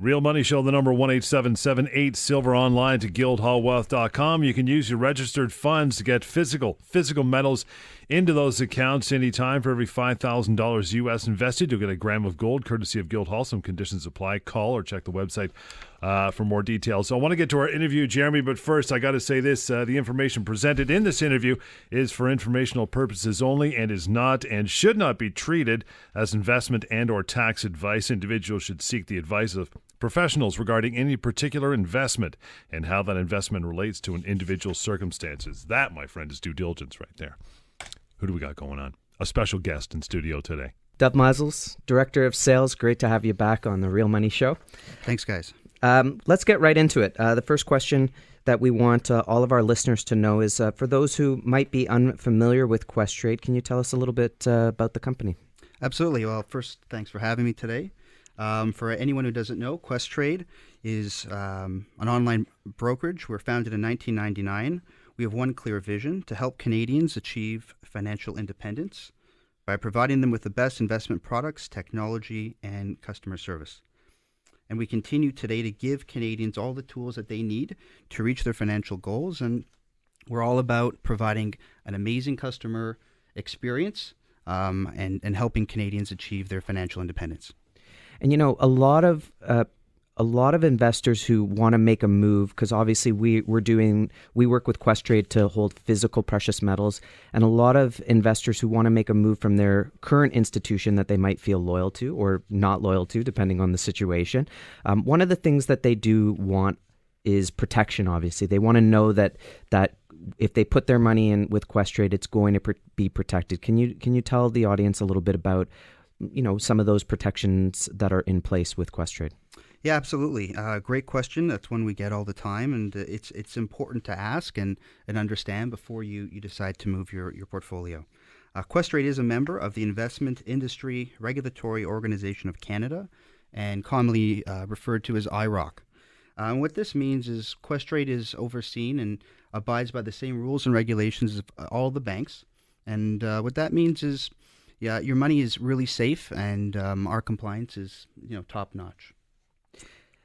Real Money Show, the number 18778, silver online to guildhallwealth.com. You can use your registered funds to get physical metals into those accounts anytime. For every $5,000 U.S. invested, you'll get a gram of gold, courtesy of Guildhall. Some conditions apply. Call or check the website for more details. So I want to get to our interview, Jeremy, but first I got to say this. The information presented in this interview is for informational purposes only and is not and should not be treated as investment and or tax advice. Individuals should seek the advice of professionals regarding any particular investment and how that investment relates to an individual's circumstances. That, my friend, is due diligence right there. Who do we got going on? A special guest in studio today. Dov Meisels, Director of Sales. Great to have you back on the Real Money Show. Thanks, guys. Let's get right into it. The first question that we want all of our listeners to know is, for those who might be unfamiliar with Questrade, can you tell us a little bit about the company? Absolutely. Well, first, thanks for having me today. For anyone who doesn't know, Questrade is an online brokerage. We're founded in 1999. We have one clear vision: to help Canadians achieve financial independence by providing them with the best investment products, technology, and customer service. And we continue today to give Canadians all the tools that they need to reach their financial goals. And we're all about providing an amazing customer experience and helping Canadians achieve their financial independence. And you know, a lot of investors who want to make a move, because obviously we work with Questrade to hold physical precious metals, and a lot of investors who want to make a move from their current institution that they might feel loyal to or not loyal to, depending on the situation. One of the things that they do want is protection. Obviously, they want to know that if they put their money in with Questrade, it's going to be protected. Can you tell the audience a little bit about, you know, some of those protections that are in place with Questrade? Yeah, absolutely. Great question. That's one we get all the time, and it's important to ask and understand before you decide to move your portfolio. Questrade is a member of the Investment Industry Regulatory Organization of Canada, and commonly referred to as IROC. What this means is Questrade is overseen and abides by the same rules and regulations of all the banks, and what that means is, yeah, your money is really safe, and our compliance is, top notch.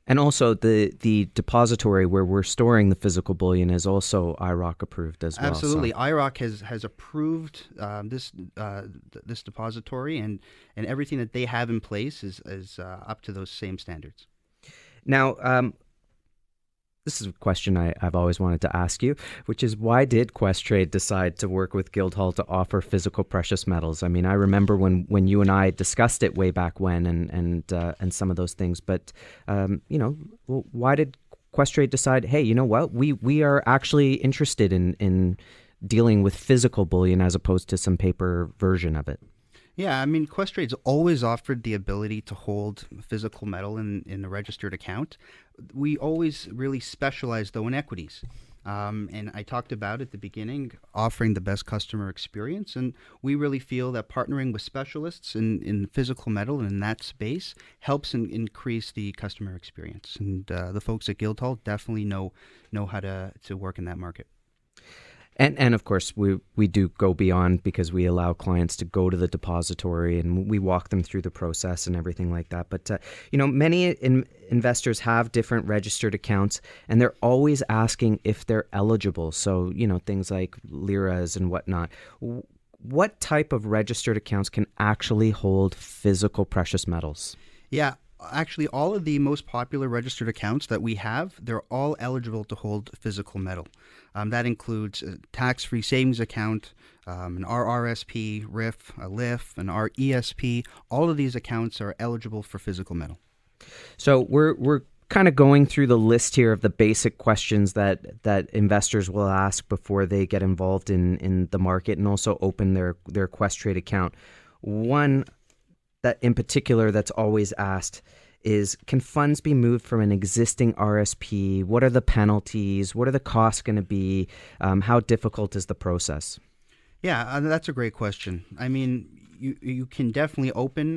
And also the depository where we're storing the physical bullion is also IROC approved as well. Absolutely. So IROC has approved this depository, and everything that they have in place is up to those same standards. Now, this is a question I've always wanted to ask you, which is, why did Questrade decide to work with Guildhall to offer physical precious metals? I mean, I remember when you and I discussed it way back when, and some of those things. But why did Questrade decide, hey, you know what, we are actually interested in dealing with physical bullion as opposed to some paper version of it? Yeah, I mean, Questrade's always offered the ability to hold physical metal in a registered account. We always really specialize, though, in equities. And I talked about at the beginning, offering the best customer experience. And we really feel that partnering with specialists in physical metal and in that space helps increase the customer experience. And the folks at Guildhall definitely know how to work in that market. And of course, we do go beyond, because we allow clients to go to the depository and we walk them through the process and everything like that. But, many investors have different registered accounts, and they're always asking if they're eligible. So, things like LIRAs and whatnot. What type of registered accounts can actually hold physical precious metals? Yeah. Actually, all of the most popular registered accounts that we have, they're all eligible to hold physical metal. That includes a tax-free savings account, an RRSP, RIF, a LIF, an RESP. All of these accounts are eligible for physical metal. So we're kind of going through the list here of the basic questions that investors will ask before they get involved in the market and also open their Questrade account. One that in particular that's always asked is, can funds be moved from an existing RSP? What are the penalties? What are the costs going to be? How difficult is the process? Yeah, that's a great question. I mean, you can definitely open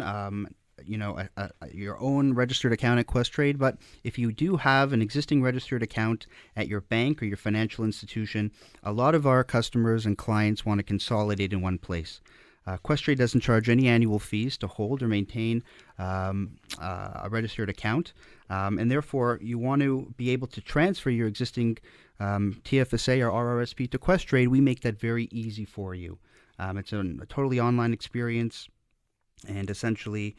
your own registered account at Questrade, but if you do have an existing registered account at your bank or your financial institution, a lot of our customers and clients want to consolidate in one place. Questrade doesn't charge any annual fees to hold or maintain a registered account, and therefore you want to be able to transfer your existing TFSA or RRSP to Questrade. We make that very easy for you. It's a totally online experience. And essentially,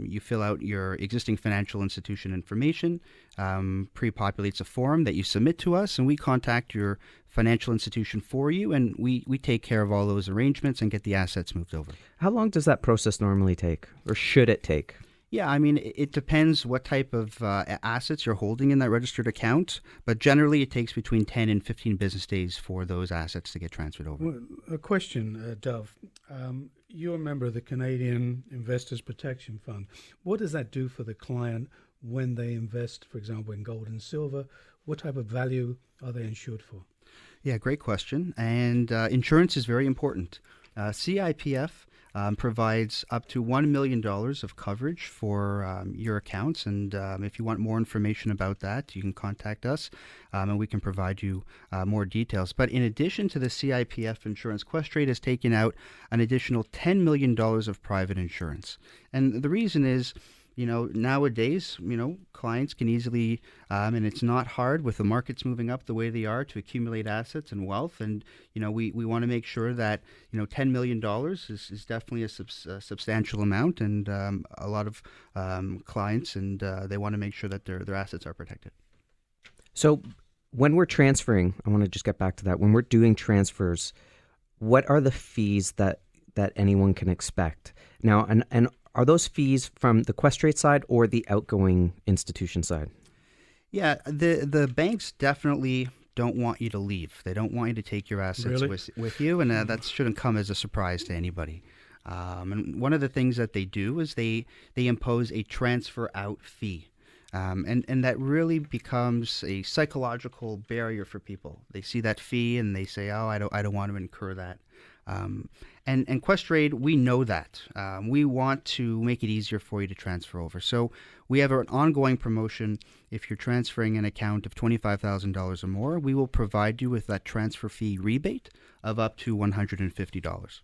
you fill out your existing financial institution information, pre-populates a form that you submit to us, and we contact your financial institution for you, and we take care of all those arrangements and get the assets moved over. How long does that process normally take, or should it take? Yeah, I mean, it depends what type of assets you're holding in that registered account, but generally it takes between 10 and 15 business days for those assets to get transferred over. Well, a question, Dov. You're a member of the Canadian Investors Protection Fund. What does that do for the client when they invest, for example, in gold and silver? What type of value are they insured for? Yeah, great question. And insurance is very important. CIPF provides up to $1 million of coverage for your accounts. And if you want more information about that, you can contact us and we can provide you more details. But in addition to the CIPF insurance, Questrade has taken out an additional $10 million of private insurance. And the reason is, nowadays, clients can easily, and it's not hard with the markets moving up the way they are, to accumulate assets and wealth. And, we want to make sure that, $10 million is definitely a substantial amount, and a lot of clients, and they want to make sure that their assets are protected. So when we're transferring, I want to just get back to that. When we're doing transfers, what are the fees that anyone can expect? Now, and are those fees from the Questrade side or the outgoing institution side? Yeah, the banks definitely don't want you to leave. They don't want you to take your assets with you, and that shouldn't come as a surprise to anybody. And one of the things that they do is they impose a transfer out fee. And that really becomes a psychological barrier for people. They see that fee and they say, "Oh, I don't want to incur that." And Questrade, we know that. We want to make it easier for you to transfer over. So we have an ongoing promotion. If you're transferring an account of $25,000 or more, we will provide you with that transfer fee rebate of up to $150.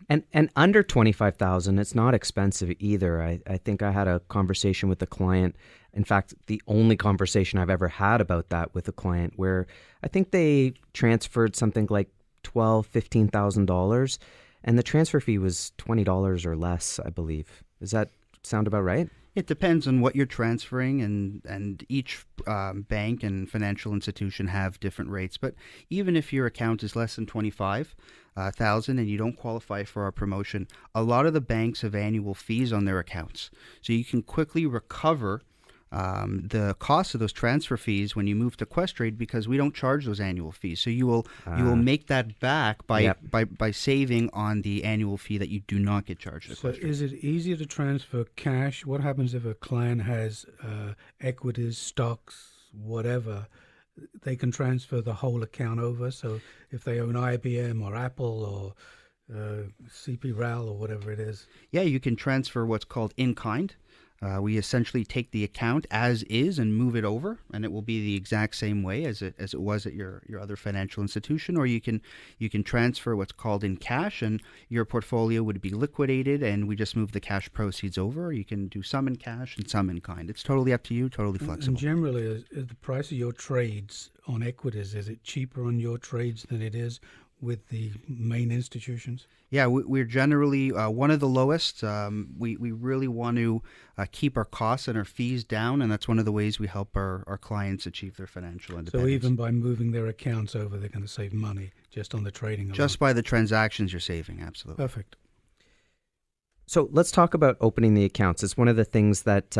And under $25,000, it's not expensive either. I think I had a conversation with a client. In fact, the only conversation I've ever had about that with a client, where I think they transferred something like $12,000-$15,000, and the transfer fee was $20 or less, I believe. Does that sound about right? It depends on what you're transferring, and each bank and financial institution have different rates. But even if your account is less than $25,000 and you don't qualify for our promotion, a lot of the banks have annual fees on their accounts, so you can quickly recover the cost of those transfer fees when you move to Questrade, because we don't charge those annual fees. So you will make that back by saving on the annual fee that you do not get charged at Questrade. So is it easier to transfer cash? What happens if a client has equities, stocks, whatever? They can transfer the whole account over. So if they own IBM or Apple or CP RAL or whatever it is. Yeah, you can transfer what's called in-kind. We essentially take the account as is and move it over, and it will be the exact same way as it was at your other financial institution. Or you can transfer what's called in cash, and your portfolio would be liquidated, and we just move the cash proceeds over. You can do some in cash and some in kind. It's totally up to you, totally flexible. And generally, is the price of your trades on equities, is it cheaper on your trades than it is with the main institutions? Yeah, we're generally one of the lowest. We really want to keep our costs and our fees down, and that's one of the ways we help our clients achieve their financial independence. So even by moving their accounts over, they're going to save money just on the trading alone? Just by the transactions you're saving, absolutely. Perfect. So let's talk about opening the accounts. It's one of the things that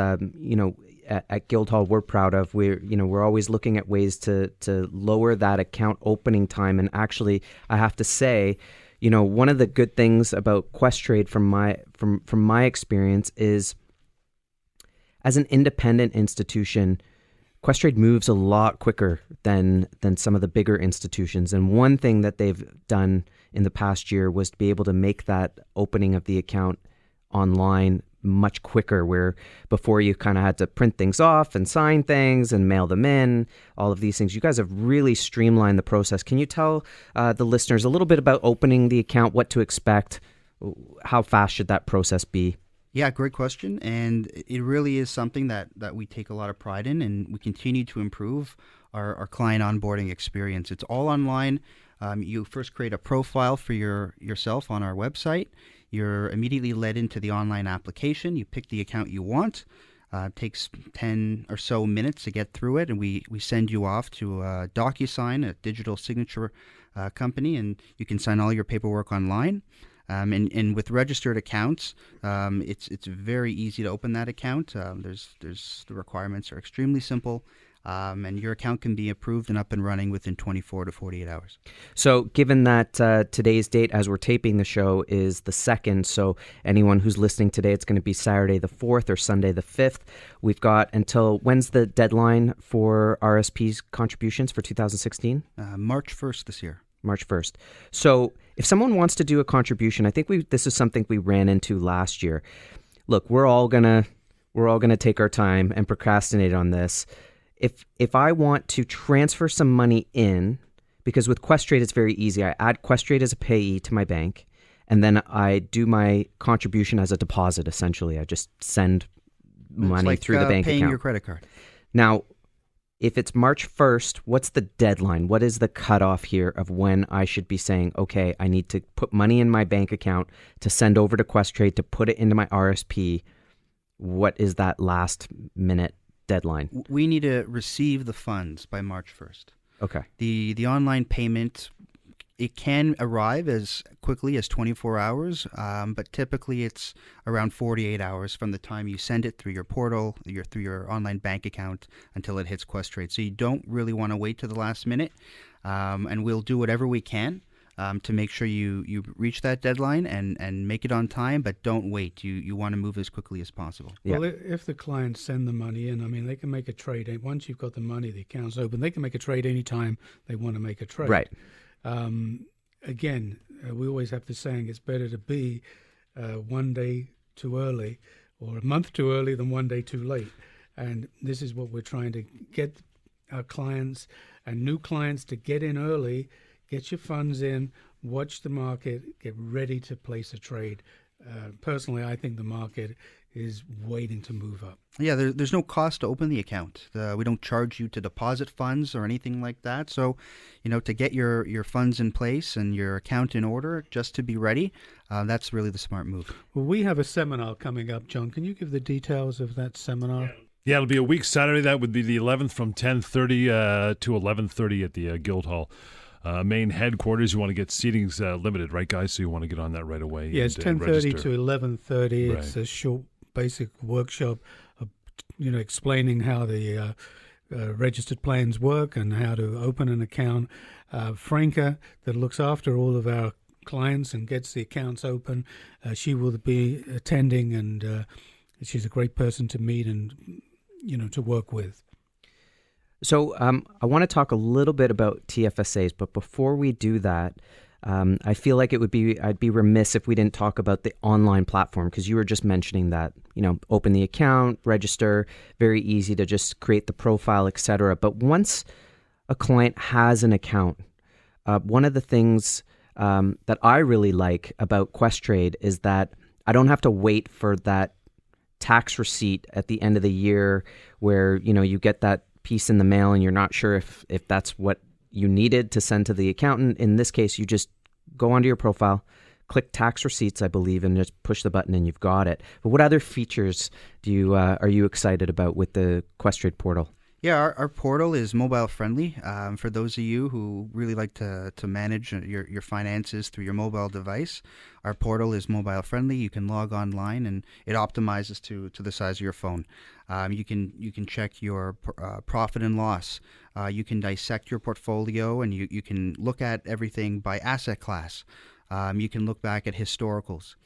at Guildhall we're proud of. We're always looking at ways to lower that account opening time. And actually, I have to say, one of the good things about Questrade from my experience is, as an independent institution, Questrade moves a lot quicker than some of the bigger institutions. And one thing that they've done in the past year was to be able to make that opening of the account online much quicker, where before you kind of had to print things off and sign things and mail them in, all of these things. You guys have really streamlined the process. Can you tell the listeners a little bit about opening the account, what to expect, how fast should that process be? Yeah, great question. And it really is something that we take a lot of pride in, and we continue to improve our client onboarding experience. It's all online. You first create a profile for yourself on our website. You're immediately led into the online application. You pick the account you want. It takes 10 or so minutes to get through it, and we send you off to DocuSign, a digital signature company, and you can sign all your paperwork online. And with registered accounts, it's very easy to open that account. The requirements are extremely simple. And your account can be approved and up and running within 24 to 48 hours. So given that today's date, as we're taping the show, is the 2nd, so anyone who's listening today, it's going to be Saturday the 4th or Sunday the 5th. We've got until, when's the deadline for RSP's contributions for 2016? March 1st this year. March 1st. So if someone wants to do a contribution, I think this is something we ran into last year. Look, we're all gonna take our time and procrastinate on this. If I want to transfer some money in, because with Questrade it's very easy. I add Questrade as a payee to my bank, and then I do my contribution as a deposit, essentially. I just send money through the bank account. Paying your credit card. Now, if it's March 1st, what's the deadline? What is the cutoff here of when I should be saying, okay, I need to put money in my bank account to send over to Questrade to put it into my RSP? What is that last minute deadline? We need to receive the funds by March 1st. Okay. The online payment, it can arrive as quickly as 24 hours, but typically it's around 48 hours from the time you send it through your portal, through your online bank account, until it hits Questrade. So you don't really want to wait to the last minute, and we'll do whatever we can to make sure you reach that deadline and make it on time, but don't wait. You want to move as quickly as possible. Well, if the clients send the money in, I mean, they can make a trade. Once you've got the money, the account's open, they can make a trade anytime they want to make a trade. Right. Again, we always have the saying, it's better to be one day too early or a month too early than one day too late. And this is what we're trying to get our clients and new clients to get in early. Get your funds in, watch the market, get ready to place a trade. Personally, I think the market is waiting to move up. Yeah, there's no cost to open the account. We don't charge you to deposit funds or anything like that. So, to get your funds in place and your account in order, just to be ready, that's really the smart move. Well, we have a seminar coming up, John. Can you give the details of that seminar? Yeah, it'll be a week Saturday. That would be the 11th from 10:30 to 11:30 at the Guildhall. Main headquarters. You want to get seatings limited, right, guys? So you want to get on that right away. Yeah, it's 10:30 to 11:30. Right. It's a short, basic workshop, explaining how the registered plans work and how to open an account. Franca, that looks after all of our clients and gets the accounts open, she will be attending, and she's a great person to meet and to work with. So I want to talk a little bit about TFSAs, but before we do that, I feel like I'd be remiss if we didn't talk about the online platform, because you were just mentioning that, open the account, register, very easy to just create the profile, etc. But once a client has an account, one of the things that I really like about Questrade is that I don't have to wait for that tax receipt at the end of the year where, you get that piece in the mail and you're not sure if that's what you needed to send to the accountant. In this case, you just go onto your profile, click tax receipts, I believe, and just push the button and you've got it. But what other features are you excited about with the Questrade portal? Yeah, our portal is mobile friendly. For those of you who really like to manage your finances through your mobile device, our portal is mobile friendly. You can log online and it optimizes to the size of your phone. You can check your profit and loss. You can dissect your portfolio and you can look at everything by asset class. You can look back at historicals.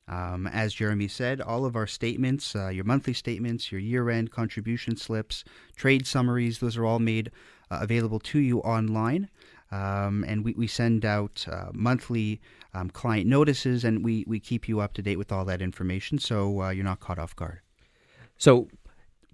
As Jeremy said, all of our statements, your monthly statements, your year-end contribution slips, trade summaries, those are all made available to you online. And we send out monthly client notices, and we keep you up to date with all that information, so you're not caught off guard. So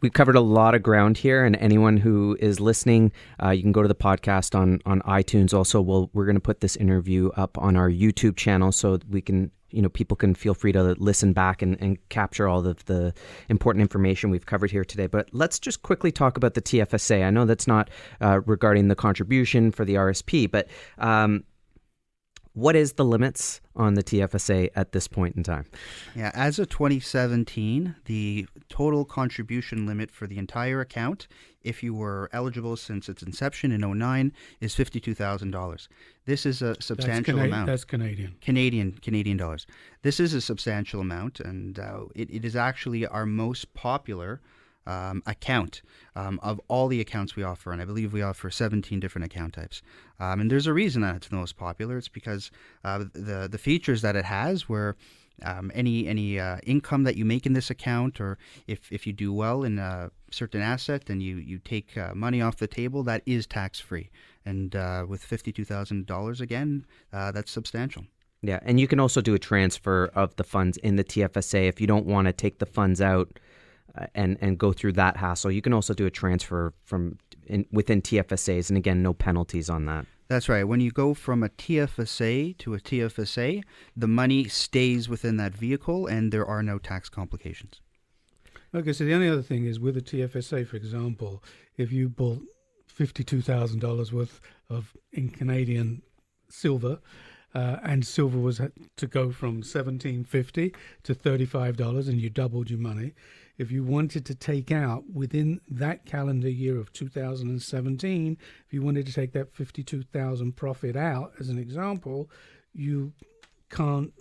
we've covered a lot of ground here, and anyone who is listening, you can go to the podcast on iTunes. Also, we're going to put this interview up on our YouTube channel so we can, people can feel free to listen back and capture all of the important information we've covered here today. But let's just quickly talk about the TFSA. I know that's not regarding the contribution for the RSP, but what is the limits on the TFSA at this point in time? Yeah, as of 2017, the total contribution limit for the entire account, if you were eligible since its inception in 2009, is $52,000. This is a substantial amount. That's Canadian. Canadian dollars. This is a substantial amount, and it is actually our most popular account of all the accounts we offer, and I believe we offer 17 different account types. And there's a reason that it's the most popular. It's because the features that it has, where any income that you make in this account, or if you do well in a certain asset and you take money off the table, that is tax free. And with $52,000 again, that's substantial. Yeah, and you can also do a transfer of the funds in the TFSA if you don't want to take the funds out and go through that hassle. You can also do a transfer within TFSAs, and again, no penalties on that. That's right. When you go from a TFSA to a TFSA, the money stays within that vehicle, and there are no tax complications. Okay, so the only other thing is with a TFSA, for example, if you bought $52,000 worth in Canadian silver, and silver was to go from $17.50 to $35, and you doubled your money. If you wanted to take out within that calendar year of 2017, if you wanted to take that $52,000 profit out, as an example, you can't.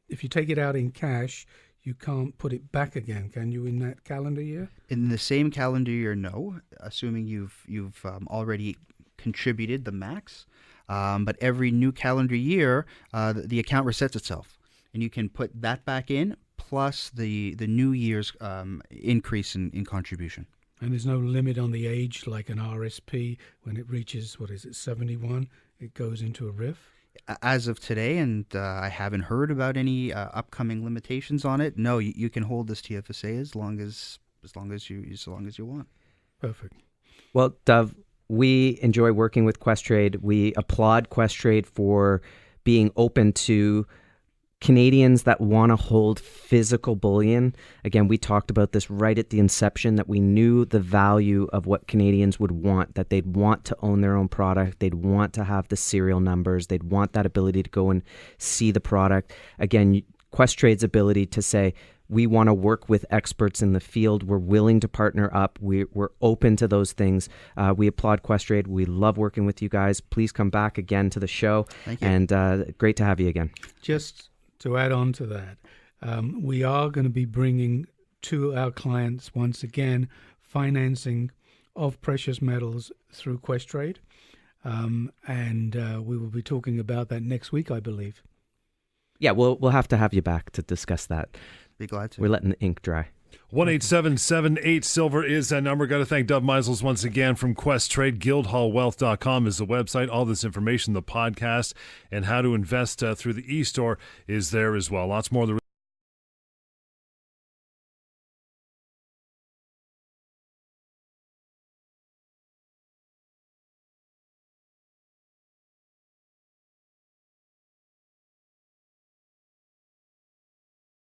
If you take it out in cash, you can't put it back again, can you? In that calendar year? In the same calendar year, no. Assuming you've already contributed the max. But every new calendar year, the account resets itself, and you can put that back in, plus the new year's increase in contribution. And there's no limit on the age, like an RSP, when it reaches, 71, it goes into a RIF? As of today, and I haven't heard about any upcoming limitations on it, no, you can hold this TFSA as long as you want. Perfect. Well, Dov, we enjoy working with Questrade. We applaud Questrade for being open to Canadians that want to hold physical bullion. Again, we talked about this right at the inception, that we knew the value of what Canadians would want, that they'd want to own their own product. They'd want to have the serial numbers. They'd want that ability to go and see the product. Again, Questrade's ability to say, we want to work with experts in the field. We're willing to partner up. We're open to those things. We applaud Questrade. We love working with you guys. Please come back again to the show. Thank you. And great to have you again. Just to add on to that, we are going to be bringing to our clients, once again, financing of precious metals through Questrade. And we will be talking about that next week, I believe. Yeah, we'll have to have you back to discuss that. Be glad to. We're letting the ink dry. 1-877-8-SILVER is that number. Got to thank Dov Meisels once again from Questrade. Guildhallwealth.com is the website. All this information, the podcast, and how to invest through the e-store is there as well. Lots more of the